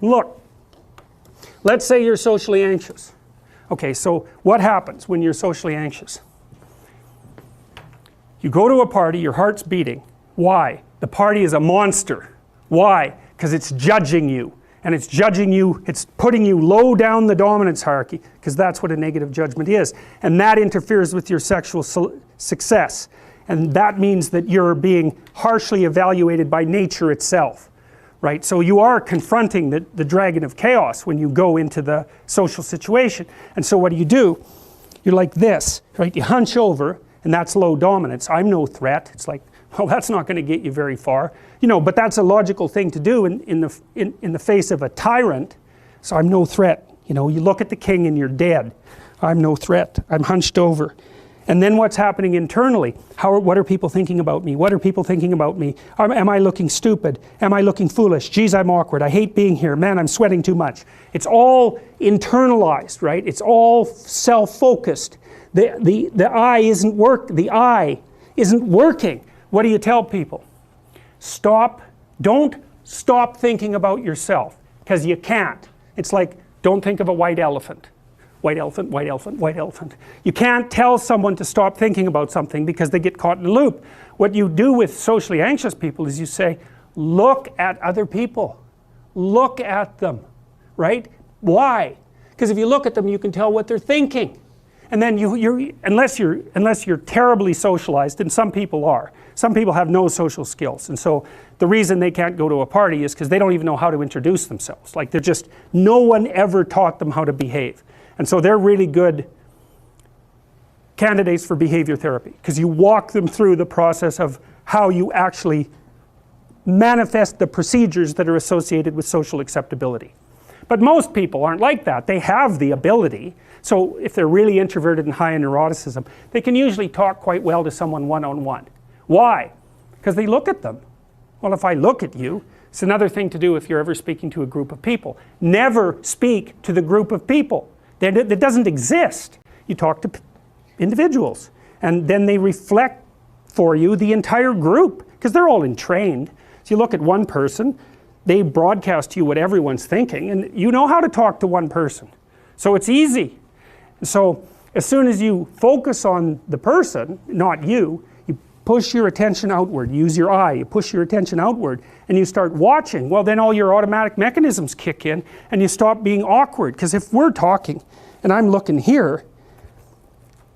Look, let's say you're socially anxious. Okay, so what happens when you're socially anxious? You go to a party, your heart's beating. Why? The party is a monster. Why? Because it's judging you. And it's judging you, it's putting you low down the dominance hierarchy, because that's what a negative judgment is. And that interferes with your sexual success. And that means that you're being harshly evaluated by nature itself. Right? So you are confronting the dragon of chaos when you go into the social situation. And so what do? You're like this, right? You hunch over, and that's low dominance. I'm no threat. It's like, well, that's not going to get you very far. You know, but that's a logical thing to do in the face of a tyrant. So I'm no threat. You know, you look at the king and you're dead. I'm no threat. I'm hunched over. And then what's happening internally? What are people thinking about me? What are people thinking about me? Am I looking stupid? Am I looking foolish? Geez, I'm awkward. I hate being here. Man, I'm sweating too much. It's all internalized, right? It's all self-focused. The eye isn't working. What do you tell people? Don't stop thinking about yourself, because you can't. It's like, don't think of a white elephant. White elephant, white elephant, white elephant. You can't tell someone to stop thinking about something because they get caught in a loop. What you do with socially anxious people is you say, look at other people. Look at them, right? Why? Because if you look at them, you can tell what they're thinking. And then unless you're terribly socialized, and some people are. Some people have no social skills, and so the reason they can't go to a party is because they don't even know how to introduce themselves. Like no one ever taught them how to behave. And so they're really good candidates for behavior therapy, because you walk them through the process of how you actually manifest the procedures that are associated with social acceptability. But most people aren't like that. They have the ability. So if they're really introverted and high in neuroticism, they can usually talk quite well to someone one-on-one. Why? Because they look at them. Well, if I look at you, it's another thing to do if you're ever speaking to a group of people. Never speak to the group of people. That doesn't exist. You talk to individuals, and then they reflect for you the entire group, because they're all entrained. So you look at one person, they broadcast to you what everyone's thinking, and you know how to talk to one person. So it's easy. So as soon as you focus on the person, not you, you push your attention outward, use your eye, you push your attention outward, and you start watching. Well, then all your automatic mechanisms kick in, and you stop being awkward. Because if we're talking and I'm looking here,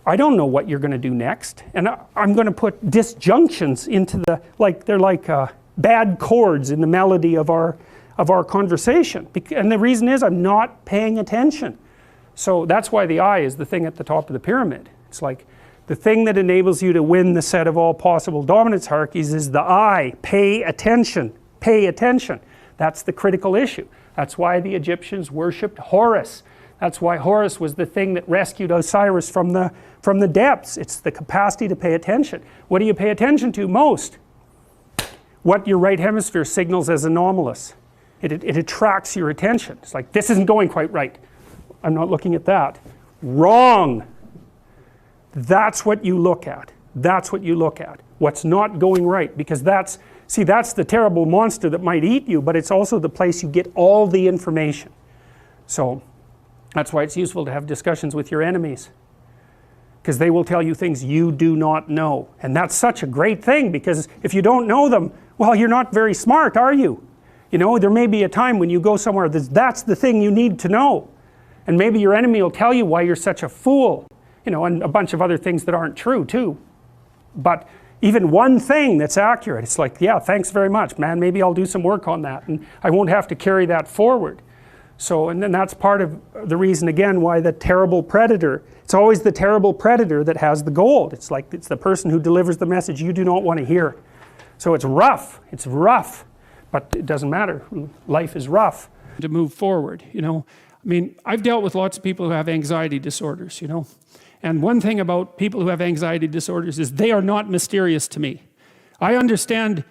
I don't know what you're going to do next, and I'm going to put disjunctions into they're like bad chords in the melody of our conversation. And the reason is I'm not paying attention. So that's why the eye is the thing at the top of the pyramid. It's like the thing that enables you to win the set of all possible dominance hierarchies is the eye. Pay attention. Pay attention. That's the critical issue. That's why the Egyptians worshipped Horus. That's why Horus was the thing that rescued Osiris from the depths. It's the capacity to pay attention. What do you pay attention to most? What your right hemisphere signals as anomalous. It attracts your attention. It's like, this isn't going quite right. I'm not looking at that. Wrong. That's what you look at. That's what you look at. What's not going right. Because that's the terrible monster that might eat you, but it's also the place you get all the information. So that's why it's useful to have discussions with your enemies, because they will tell you things you do not know. And that's such a great thing, because if you don't know them, well, you're not very smart, are you? You know, there may be a time when you go somewhere that's the thing you need to know. And maybe your enemy will tell you why you're such a fool, you know, and a bunch of other things that aren't true too. But even one thing that's accurate, it's like, yeah, thanks very much, man, maybe I'll do some work on that, and I won't have to carry that forward. So, and then that's part of the reason, again, why the terrible predator, it's always the terrible predator that has the gold. It's like, it's the person who delivers the message you do not want to hear. So it's rough, but it doesn't matter. Life is rough. To move forward, you know. I mean, I've dealt with lots of people who have anxiety disorders, you know. And one thing about people who have anxiety disorders is they are not mysterious to me. I understand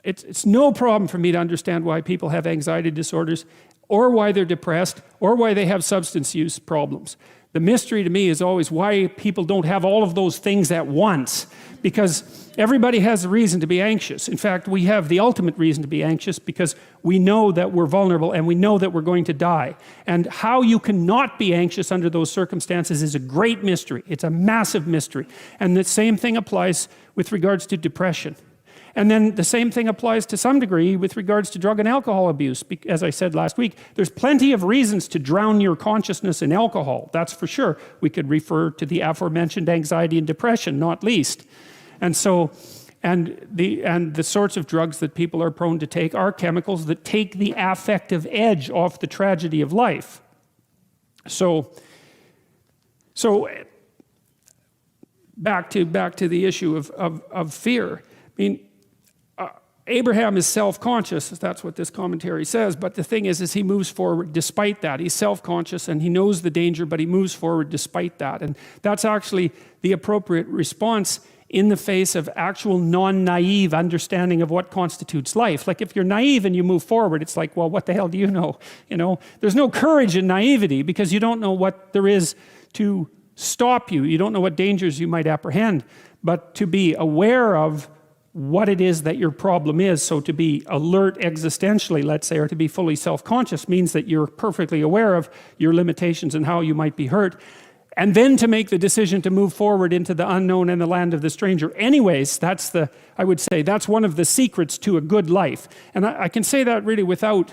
It's no problem for me to understand why people have anxiety disorders, or why they're depressed, or why they have substance use problems. The mystery to me is always why people don't have all of those things at once, because everybody has a reason to be anxious. In fact, we have the ultimate reason to be anxious because we know that we're vulnerable and we know that we're going to die. And how you cannot be anxious under those circumstances is a great mystery. It's a massive mystery. And the same thing applies with regards to depression. And then the same thing applies to some degree with regards to drug and alcohol abuse. As I said last week, there's plenty of reasons to drown your consciousness in alcohol, that's for sure. We could refer to the aforementioned anxiety and depression, not least. And so, and the sorts of drugs that people are prone to take are chemicals that take the affective edge off the tragedy of life. So back to the issue of fear. I mean, Abraham is self-conscious, that's what this commentary says, but the thing is he moves forward despite that. He's self-conscious and he knows the danger, but he moves forward despite that. And that's actually the appropriate response in the face of actual non-naive understanding of what constitutes life. Like if you're naive and you move forward, it's like, well, what the hell do you know? You know, there's no courage in naivety because you don't know what there is to stop you. You don't know what dangers you might apprehend, but to be aware of what it is that your problem is, so to be alert existentially, let's say, or to be fully self-conscious means that you're perfectly aware of your limitations and how you might be hurt, and then to make the decision to move forward into the unknown and the land of the stranger. Anyways, I would say that's one of the secrets to a good life. And I can say that really without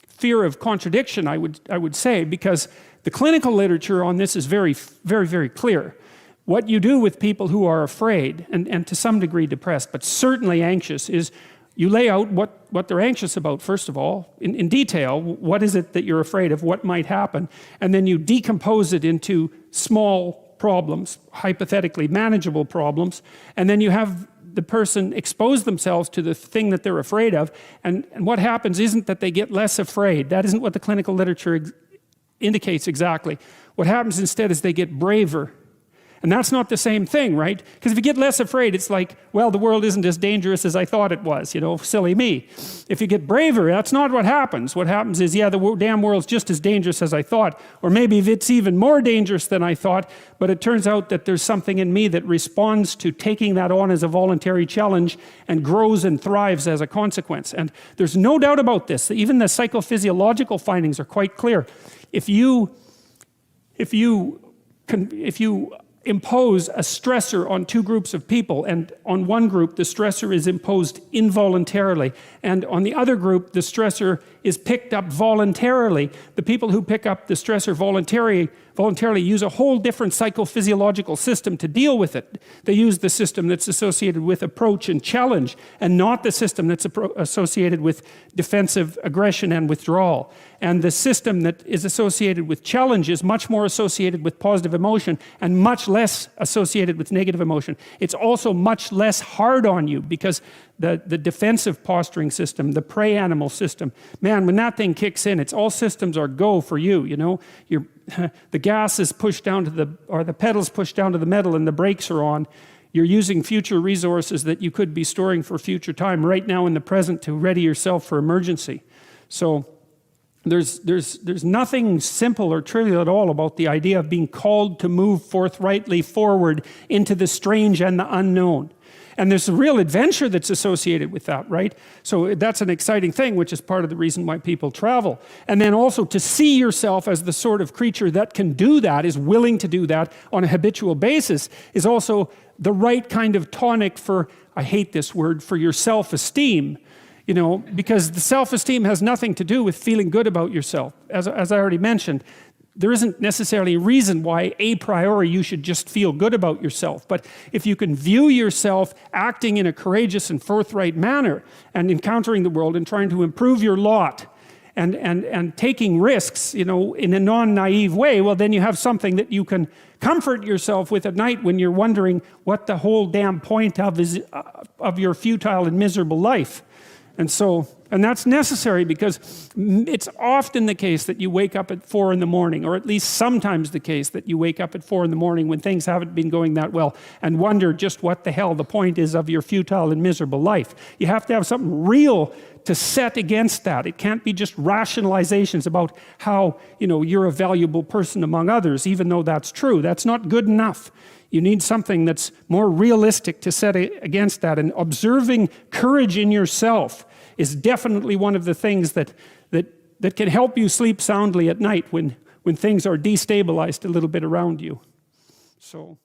fear of contradiction, I would say, because the clinical literature on this is very, very, very clear. What you do with people who are afraid, and to some degree depressed, but certainly anxious, is you lay out what they're anxious about, first of all, in detail. What is it that you're afraid of? What might happen? And then you decompose it into small problems, hypothetically manageable problems, and then you have the person expose themselves to the thing that they're afraid of, and what happens isn't that they get less afraid. That isn't what the clinical literature indicates exactly. What happens instead is they get braver. And that's not the same thing, right? Because if you get less afraid, it's like, well, the world isn't as dangerous as I thought it was, you know, silly me. If you get braver, that's not what happens. What happens is, yeah, the damn world's just as dangerous as I thought, or maybe it's even more dangerous than I thought, but it turns out that there's something in me that responds to taking that on as a voluntary challenge and grows and thrives as a consequence. And there's no doubt about this. Even the psychophysiological findings are quite clear. If you impose a stressor on two groups of people, and on one group the stressor is imposed involuntarily, and on the other group the stressor is picked up voluntarily, the people who pick up the stressor voluntarily use a whole different psychophysiological system to deal with it. They use the system that's associated with approach and challenge, and not the system that's associated with defensive aggression and withdrawal. And the system that is associated with challenge is much more associated with positive emotion and much less associated with negative emotion. It's also much less hard on you because the defensive posturing system, the prey animal system, man, when that thing kicks in, it's all systems are go for you, you know. The gas is pushed down to or the pedals pushed down to the metal and the brakes are on. You're using future resources that you could be storing for future time right now in the present to ready yourself for emergency. So there's nothing simple or trivial at all about the idea of being called to move forthrightly forward into the strange and the unknown. And there's a real adventure that's associated with that, right? So that's an exciting thing, which is part of the reason why people travel. And then also to see yourself as the sort of creature that can do that, is willing to do that on a habitual basis, is also the right kind of tonic for, I hate this word, for your self-esteem. You know, because the self-esteem has nothing to do with feeling good about yourself. As I already mentioned, there isn't necessarily a reason why a priori you should just feel good about yourself. But if you can view yourself acting in a courageous and forthright manner and encountering the world and trying to improve your lot and taking risks, you know, in a non-naive way, well, then you have something that you can comfort yourself with at night when you're wondering what the whole damn point of is of your futile and miserable life. And so And that's necessary because it's often the case that you wake up at 4 in the morning, or at least sometimes the case that you wake up at 4 in the morning when things haven't been going that well and wonder just what the hell the point is of your futile and miserable life. You have to have something real to set against that. It can't be just rationalizations about how, you're a valuable person among others, even though that's true. That's not good enough. You need something that's more realistic to set against that. And observing courage in yourself is definitely one of the things that can help you sleep soundly at night when things are destabilized a little bit around you. So